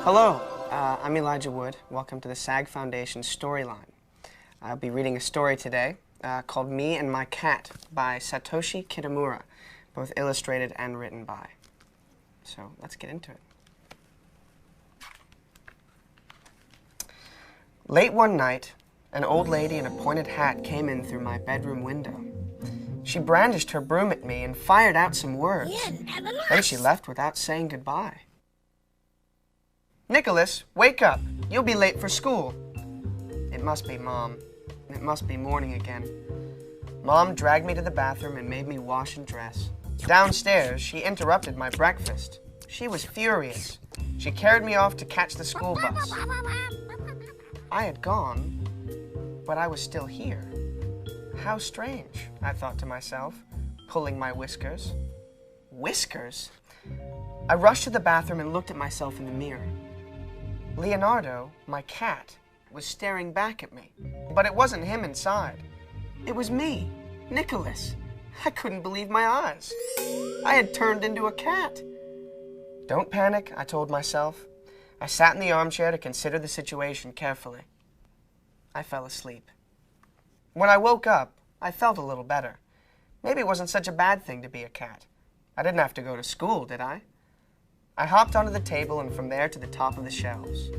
Hello, I'm Elijah Wood. Welcome to the SAG Foundation Storyline. I'll be reading a story today called Me and My Cat by Satoshi Kitamura, both illustrated and written by. So let's get into it. Late one night, an old lady in a pointed hat came in through my bedroom window. She brandished her broom at me and fired out some words. Then she left without saying goodbye. "Nicholas, wake up. You'll be late for school." It must be Mom. It must be morning again. Mom dragged me to the bathroom and made me wash and dress. Downstairs, she interrupted my breakfast. She was furious. She carried me off to catch the school bus. I had gone, but I was still here. How strange, I thought to myself, pulling my whiskers. Whiskers? I rushed to the bathroom and looked at myself in the mirror. Leonardo, my cat, was staring back at me, but it wasn't him inside. It was me, Nicholas. I couldn't believe my eyes. I had turned into a cat. Don't panic, I told myself. I sat in the armchair to consider the situation carefully. I fell asleep. When I woke up, I felt a little better. Maybe it wasn't such a bad thing to be a cat. I didn't have to go to school, did I? I hopped onto the table and from there to the top of the shelves.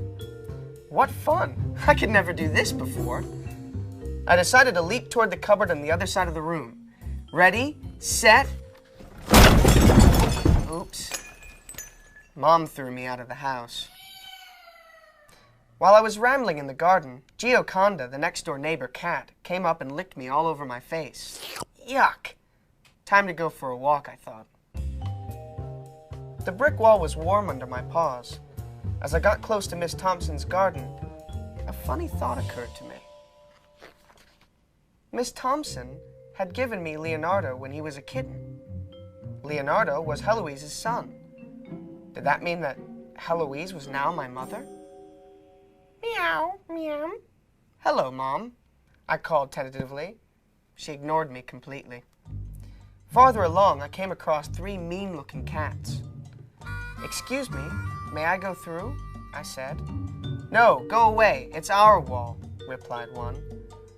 What fun! I could never do this before. I decided to leap toward the cupboard on the other side of the room. Ready, set... Oops. Mom threw me out of the house. While I was rambling in the garden, Gioconda, the next-door neighbor cat, came up and licked me all over my face. Yuck! Time to go for a walk, I thought. The brick wall was warm under my paws. As I got close to Miss Thompson's garden, a funny thought occurred to me. Miss Thompson had given me Leonardo when he was a kitten. Leonardo was Heloise's son. Did that mean that Heloise was now my mother? Meow, meow. "Hello, Mom," I called tentatively. She ignored me completely. Farther along, I came across 3 mean-looking cats. "Excuse me, may I go through?" I said. "No, go away. It's our wall," replied one.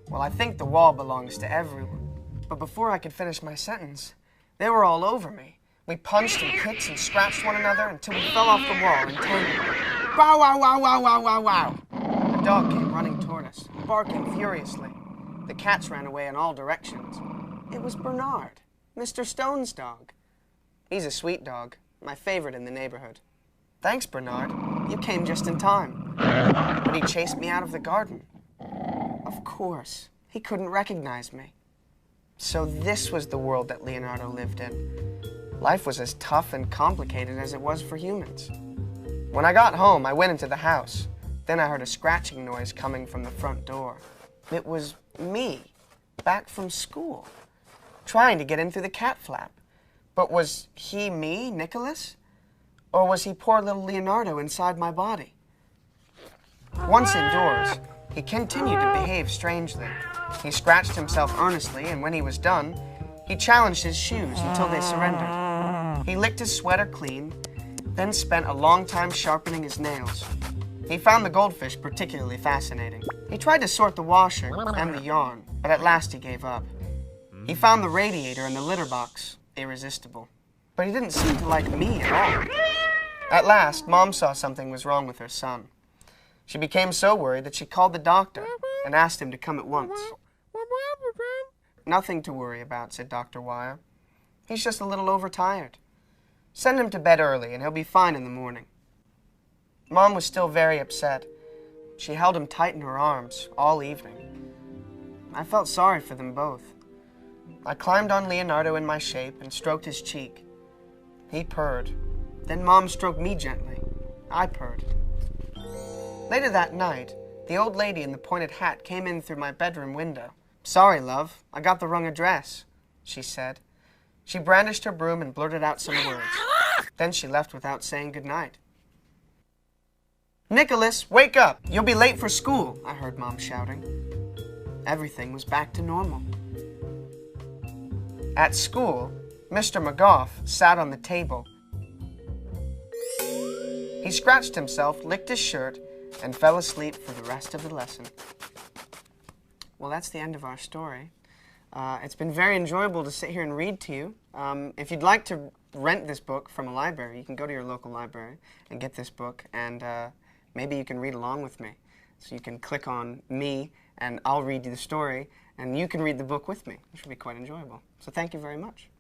Well, I think the wall belongs to everyone. But before I could finish my sentence, they were all over me. We punched and kicked and scratched one another until we fell off the wall and tangled. Wow, wow, wow, wow, wow, wow, wow. A dog came running toward us, barking furiously. The cats ran away in all directions. It was Bernard, Mr. Stone's dog. He's a sweet dog, my favorite in the neighborhood. "Thanks, Bernard. You came just in time." But he chased me out of the garden. Of course, he couldn't recognize me. So this was the world that Leonardo lived in. Life was as tough and complicated as it was for humans. When I got home, I went into the house. Then I heard a scratching noise coming from the front door. It was me, back from school, trying to get in through the cat flap. But was he me, Nicholas? Or was he poor little Leonardo inside my body? Once indoors, he continued to behave strangely. He scratched himself earnestly, and when he was done, he challenged his shoes until they surrendered. He licked his sweater clean, then spent a long time sharpening his nails. He found the goldfish particularly fascinating. He tried to sort the washer and the yarn, but at last he gave up. He found the radiator and the litter box irresistible. But he didn't seem to like me at all. At last, Mom saw something was wrong with her son. She became so worried that she called the doctor and asked him to come at once. "Nothing to worry about," said Dr. Wire. "He's just a little overtired. Send him to bed early and he'll be fine in the morning." Mom was still very upset. She held him tight in her arms all evening. I felt sorry for them both. I climbed on Leonardo in my shape and stroked his cheek. He purred. Then Mom stroked me gently. I purred. Later that night, the old lady in the pointed hat came in through my bedroom window. "Sorry, love, I got the wrong address," she said. She brandished her broom and blurted out some words. Then she left without saying goodnight. "Nicholas, wake up! You'll be late for school," I heard Mom shouting. Everything was back to normal. At school, Mr. McGough sat on the table. He scratched himself, licked his shirt, and fell asleep for the rest of the lesson. Well, that's the end of our story. It's been very enjoyable to sit here and read to you. If you'd like to rent this book from a library, you can go to your local library and get this book, and maybe you can read along with me. So you can click on me, and I'll read you the story, and you can read the book with me, which will be quite enjoyable. So thank you very much.